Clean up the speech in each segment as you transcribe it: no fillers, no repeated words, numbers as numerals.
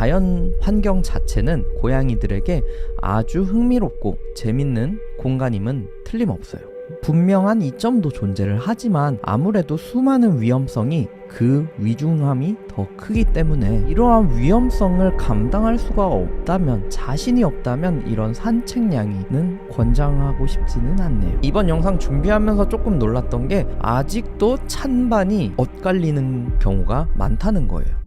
자연 환경 자체는 고양이들에게 아주 흥미롭고 재밌는 공간임은 틀림없어요. 분명한 이점도 존재를 하지만 아무래도 수많은 위험성이 그 위중함이 더 크기 때문에 이러한 위험성을 감당할 수가 없다면, 자신이 없다면 이런 산책냥이는 권장하고 싶지는 않네요. 이번 영상 준비하면서 조금 놀랐던 게 아직도 찬반이 엇갈리는 경우가 많다는 거예요.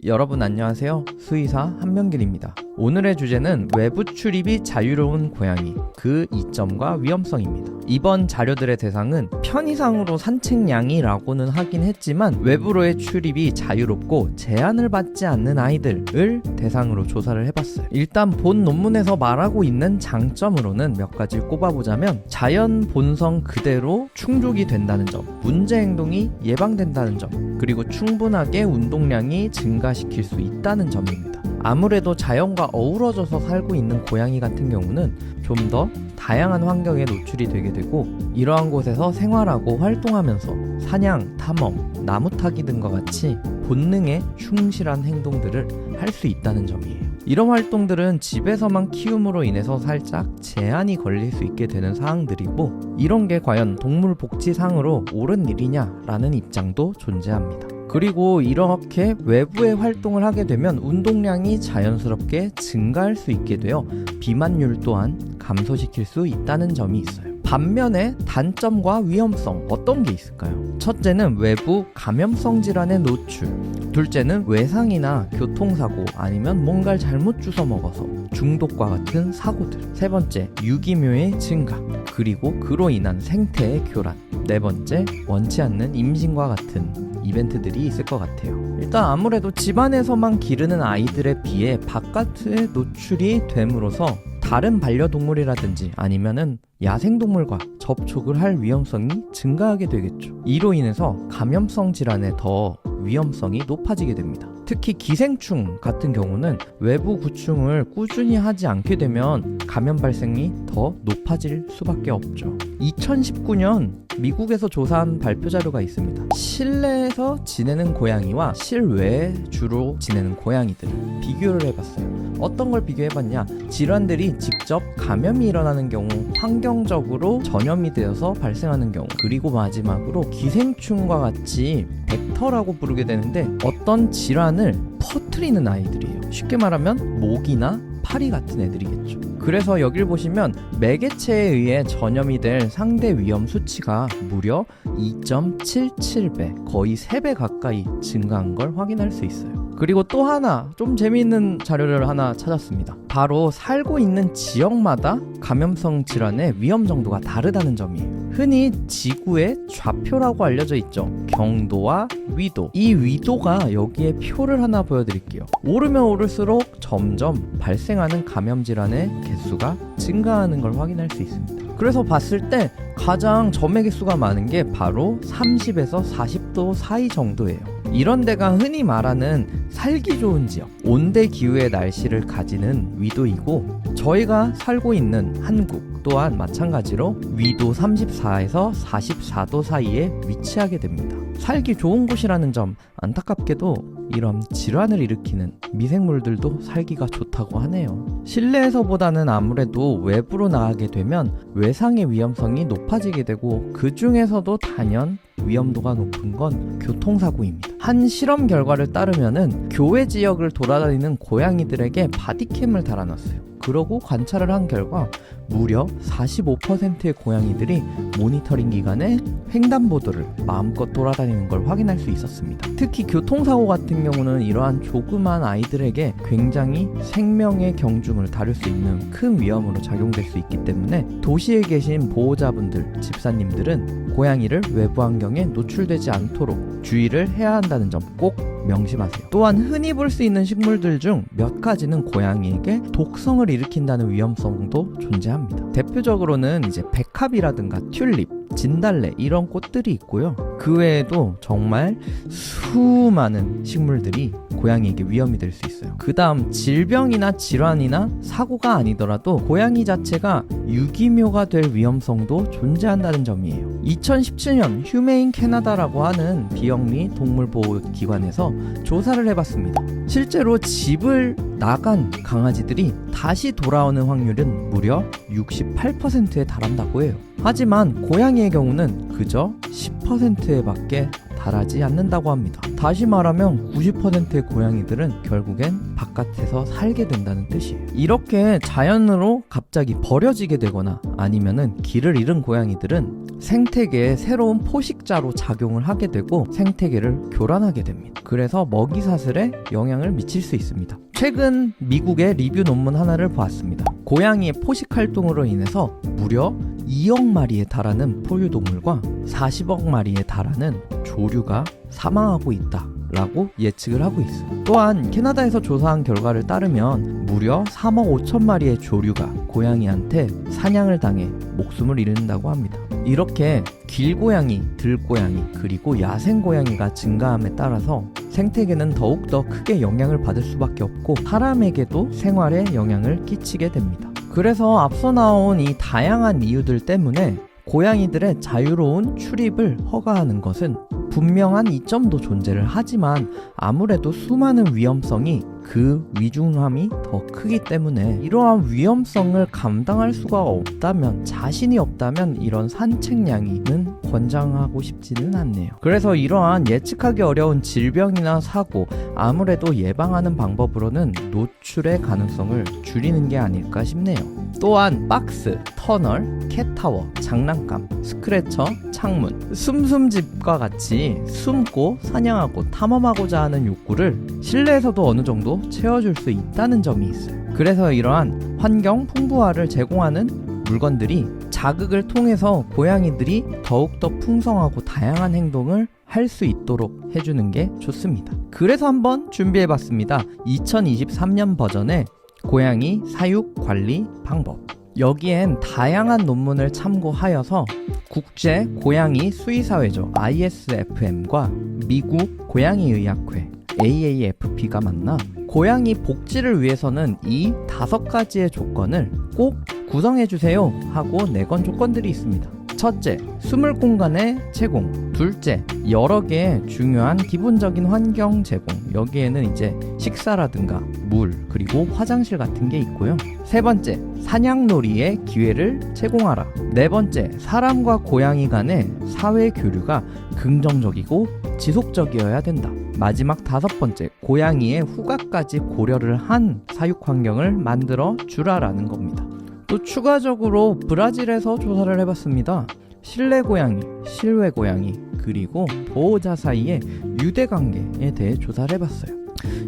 여러분 안녕하세요. 수의사 한명길입니다. 오늘의 주제는 외부 출입이 자유로운 고양이, 그 이점과 위험성입니다. 이번 자료들의 대상은 편의상으로 산책냥이라고는 하긴 했지만 외부로의 출입이 자유롭고 제한을 받지 않는 아이들을 대상으로 조사를 해봤어요. 일단 본 논문에서 말하고 있는 장점으로는 몇 가지 꼽아보자면 자연 본성 그대로 충족이 된다는 점, 문제 행동이 예방된다는 점, 그리고 충분하게 운동량이 증가시킬 수 있다는 점입니다. 아무래도 자연과 어우러져서 살고 있는 고양이 같은 경우는 좀 더 다양한 환경에 노출이 되게 되고, 이러한 곳에서 생활하고 활동하면서 사냥, 탐험, 나무 타기 등과 같이 본능에 충실한 행동들을 할 수 있다는 점이에요. 이런 활동들은 집에서만 키움으로 인해서 살짝 제한이 걸릴 수 있게 되는 사항들이고, 이런 게 과연 동물복지상으로 옳은 일이냐라는 입장도 존재합니다. 그리고 이렇게 외부의 활동을 하게 되면 운동량이 자연스럽게 증가할 수 있게 되어 비만율 또한 감소시킬 수 있다는 점이 있어요. 반면에 단점과 위험성 어떤 게 있을까요? 첫째는 외부 감염성 질환의 노출, 둘째는 외상이나 교통사고 아니면 뭔가를 잘못 주워 먹어서 중독과 같은 사고들, 세 번째 유기묘의 증가, 그리고 그로 인한 생태의 교란, 네 번째 원치 않는 임신과 같은 이벤트들이 있을 것 같아요. 일단 아무래도 집안에서만 기르는 아이들에 비해 바깥에 노출이 됨으로써 다른 반려동물이라든지 아니면은 야생동물과 접촉을 할 위험성이 증가하게 되겠죠. 이로 인해서 감염성 질환에 더 위험성이 높아지게 됩니다. 특히 기생충 같은 경우는 외부 구충을 꾸준히 하지 않게 되면 감염 발생이 더 높아질 수밖에 없죠. 2019년 미국에서 조사한 발표 자료가 있습니다. 실내에서 지내는 고양이와 실외에 주로 지내는 고양이들을 비교를 해봤어요. 어떤 걸 비교해봤냐? 질환들이 직접 감염이 일어나는 경우, 환경적으로 전염이 되어서 발생하는 경우, 그리고 마지막으로 기생충과 같이 벡터라고 부르게 되는데 어떤 질환을 퍼뜨리는 아이들이에요. 쉽게 말하면 모기나 파리 같은 애들이겠죠. 그래서 여길 보시면 매개체에 의해 전염이 될 상대 위험 수치가 무려 2.77배, 거의 3배 가까이 증가한 걸 확인할 수 있어요. 그리고 또 하나 좀 재미있는 자료를 하나 찾았습니다. 바로 살고 있는 지역마다 감염성 질환의 위험 정도가 다르다는 점이에요. 흔히 지구의 좌표라고 알려져 있죠. 경도와 위도. 이 위도가 여기에 표를 하나 보여드릴게요. 오르면 오를수록 점점 발생하는 감염 질환의 개수가 증가하는 걸 확인할 수 있습니다. 그래서 봤을 때 가장 점의 개수가 많은 게 바로 30에서 40도 사이 정도예요. 이런 데가 흔히 말하는 살기 좋은 지역, 온대 기후의 날씨를 가지는 위도이고, 저희가 살고 있는 한국 또한 마찬가지로 위도 34에서 44도 사이에 위치하게 됩니다. 살기 좋은 곳이라는 점, 안타깝게도 이런 질환을 일으키는 미생물들도 살기가 좋다고 하네요. 실내에서보다는 아무래도 외부로 나가게 되면 외상의 위험성이 높아지게 되고, 그 중에서도 단연 위험도가 높은 건 교통사고입니다. 한 실험 결과를 따르면은 교외 지역을 돌아다니는 고양이들에게 바디캠을 달아놨어요. 그러고 관찰을 한 결과 무려 45%의 고양이들이 모니터링 기간에 횡단보도를 마음껏 돌아다니는 걸 확인할 수 있었습니다. 특히 교통사고 같은 경우는 이러한 조그만 아이들에게 굉장히 생명의 경중을 다룰 수 있는 큰 위험으로 작용될 수 있기 때문에 도시에 계신 보호자분들, 집사님들은 고양이를 외부 환경에 노출되지 않도록 주의를 해야 한다는 점 꼭 명심하세요. 또한 흔히 볼 수 있는 식물들 중 몇 가지는 고양이에게 독성을 일으킨다는 위험성도 존재합니다. 대표적으로는 이제 백합이라든가 튤립, 진달래 이런 꽃들이 있고요. 그 외에도 정말 수많은 식물들이 고양이에게 위험이 될 수 있어요. 그 다음 질병이나 질환이나 사고가 아니더라도 고양이 자체가 유기묘가 될 위험성도 존재한다는 점이에요. 2017년 휴메인 캐나다라고 하는 비영리 동물보호기관에서 조사를 해봤습니다. 실제로 집을 나간 강아지들이 다시 돌아오는 확률은 무려 68%에 달한다고 해요. 하지만 고양이의 경우는 그저 10%에 밖에 달하지 않는다고 합니다. 다시 말하면 90%의 고양이들은 결국엔 바깥에서 살게 된다는 뜻이에요. 이렇게 자연으로 갑자기 버려지게 되거나 아니면은 길을 잃은 고양이들은 생태계의 새로운 포식자로 작용을 하게 되고 생태계를 교란하게 됩니다. 그래서 먹이 사슬에 영향을 미칠 수 있습니다. 최근 미국의 리뷰 논문 하나를 보았습니다. 고양이의 포식 활동으로 인해서 무려 2억 마리에 달하는 포유동물과 40억 마리에 달하는 조류가 사망하고 있다 라고 예측을 하고 있어요. 또한 캐나다에서 조사한 결과를 따르면 무려 3억 5천 마리의 조류가 고양이한테 사냥을 당해 목숨을 잃는다고 합니다. 이렇게 길고양이, 들고양이, 그리고 야생고양이가 증가함에 따라서 생태계는 더욱더 크게 영향을 받을 수밖에 없고 사람에게도 생활에 영향을 끼치게 됩니다. 그래서 앞서 나온 이 다양한 이유들 때문에 고양이들의 자유로운 출입을 허가하는 것은 분명한 이점도 존재를 하지만 아무래도 수많은 위험성이 그 위중함이 더 크기 때문에 이러한 위험성을 감당할 수가 없다면, 자신이 없다면 이런 산책냥이는 권장하고 싶지는 않네요. 그래서 이러한 예측하기 어려운 질병이나 사고, 아무래도 예방하는 방법으로는 노출의 가능성을 줄이는 게 아닐까 싶네요. 또한 박스, 터널, 캣타워, 장난감, 스크래처, 창문, 숨숨집과 같이 숨고 사냥하고 탐험하고자 하는 욕구를 실내에서도 어느 정도 채워줄 수 있다는 점이 있어요. 그래서 이러한 환경 풍부화를 제공하는 물건들이 자극을 통해서 고양이들이 더욱더 풍성하고 다양한 행동을 할 수 있도록 해주는 게 좋습니다. 그래서 한번 준비해봤습니다. 2023년 버전의 고양이 사육 관리 방법. 여기엔 다양한 논문을 참고하여서 국제 고양이 수의사회죠 ISFM과 미국 고양이의학회 AAFP가 만나 고양이 복지를 위해서는 이 5가지의 조건을 꼭 구성해주세요 하고 내건 조건들이 있습니다. 첫째, 숨을 공간의 제공. 둘째, 여러 개의 중요한 기본적인 환경 제공. 여기에는 이제 식사라든가 물, 그리고 화장실 같은 게 있고요. 세 번째, 사냥놀이의 기회를 제공하라. 네 번째, 사람과 고양이 간의 사회 교류가 긍정적이고 지속적이어야 된다. 마지막 5번째, 고양이의 후각까지 고려를 한 사육 환경을 만들어 주라라는 겁니다. 또 추가적으로 브라질에서 조사를 해봤습니다. 실내 고양이, 실외 고양이, 그리고 보호자 사이의 유대관계에 대해 조사를 해봤어요.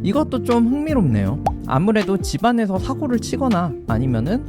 이것도 좀 흥미롭네요. 아무래도 집안에서 사고를 치거나 아니면은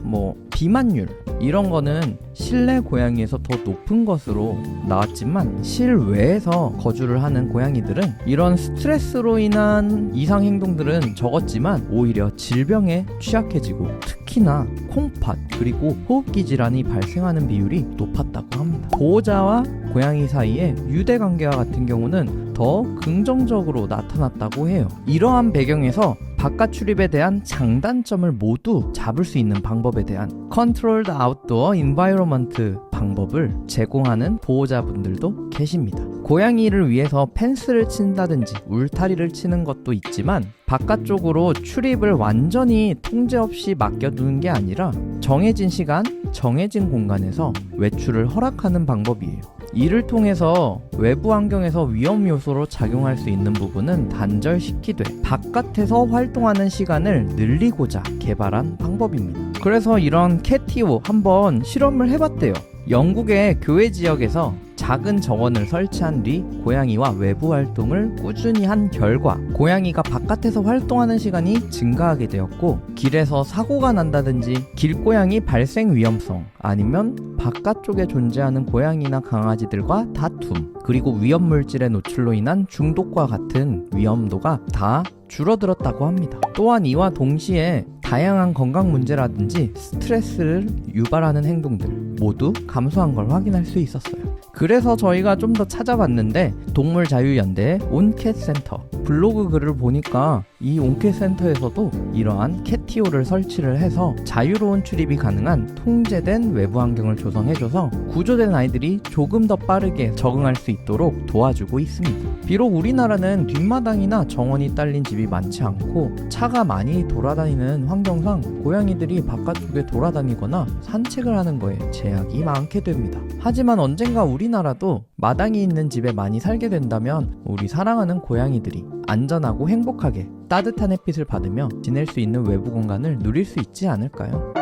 비만율 이런 거는 실내 고양이에서 더 높은 것으로 나왔지만 실외에서 거주를 하는 고양이들은 이런 스트레스로 인한 이상 행동들은 적었지만 오히려 질병에 취약해지고 특히나 콩팥 그리고 호흡기 질환이 발생하는 비율이 높았다고 합니다. 보호자와 고양이 사이의 유대관계와 같은 경우는 더 긍정적으로 나타났다고 해요. 이러한 배경에서 바깥 출입에 대한 장단점을 모두 잡을 수 있는 방법에 대한 Controlled Outdoor Environment 방법을 제공하는 보호자분들도 계십니다. 고양이를 위해서 펜스를 친다든지 울타리를 치는 것도 있지만 바깥쪽으로 출입을 완전히 통제 없이 맡겨두는 게 아니라 정해진 시간, 정해진 공간에서 외출을 허락하는 방법이에요. 이를 통해서 외부 환경에서 위험 요소로 작용할 수 있는 부분은 단절시키되 바깥에서 활동하는 시간을 늘리고자 개발한 방법입니다. 그래서 이런 캣티오 한번 실험을 해봤대요. 영국의 교외 지역에서 작은 정원을 설치한 뒤 고양이와 외부 활동을 꾸준히 한 결과 고양이가 바깥에서 활동하는 시간이 증가하게 되었고 길에서 사고가 난다든지 길고양이 발생 위험성 아니면 바깥쪽에 존재하는 고양이나 강아지들과 다툼 그리고 위험물질의 노출로 인한 중독과 같은 위험도가 다 줄어들었다고 합니다. 또한 이와 동시에 다양한 건강 문제라든지 스트레스를 유발하는 행동들 모두 감소한 걸 확인할 수 있었어요. 그래서 저희가 좀 더 찾아봤는데 동물자유연대 온캣센터 블로그 글을 보니까 이 온캣센터에서도 이러한 캣티오를 설치를 해서 자유로운 출입이 가능한 통제된 외부 환경을 조성해줘서 구조된 아이들이 조금 더 빠르게 적응할 수 있도록 도와주고 있습니다. 비록 우리나라는 뒷마당이나 정원이 딸린 집이 많지 않고 차가 많이 돌아다니는 환경상 고양이들이 바깥쪽에 돌아다니거나 산책을 하는 거에 제약이 많게 됩니다. 하지만 언젠가 우리나라도 마당이 있는 집에 많이 살게 된다면 우리 사랑하는 고양이들이 안전하고 행복하게 따뜻한 햇빛을 받으며 지낼 수 있는 외부 공간을 누릴 수 있지 않을까요?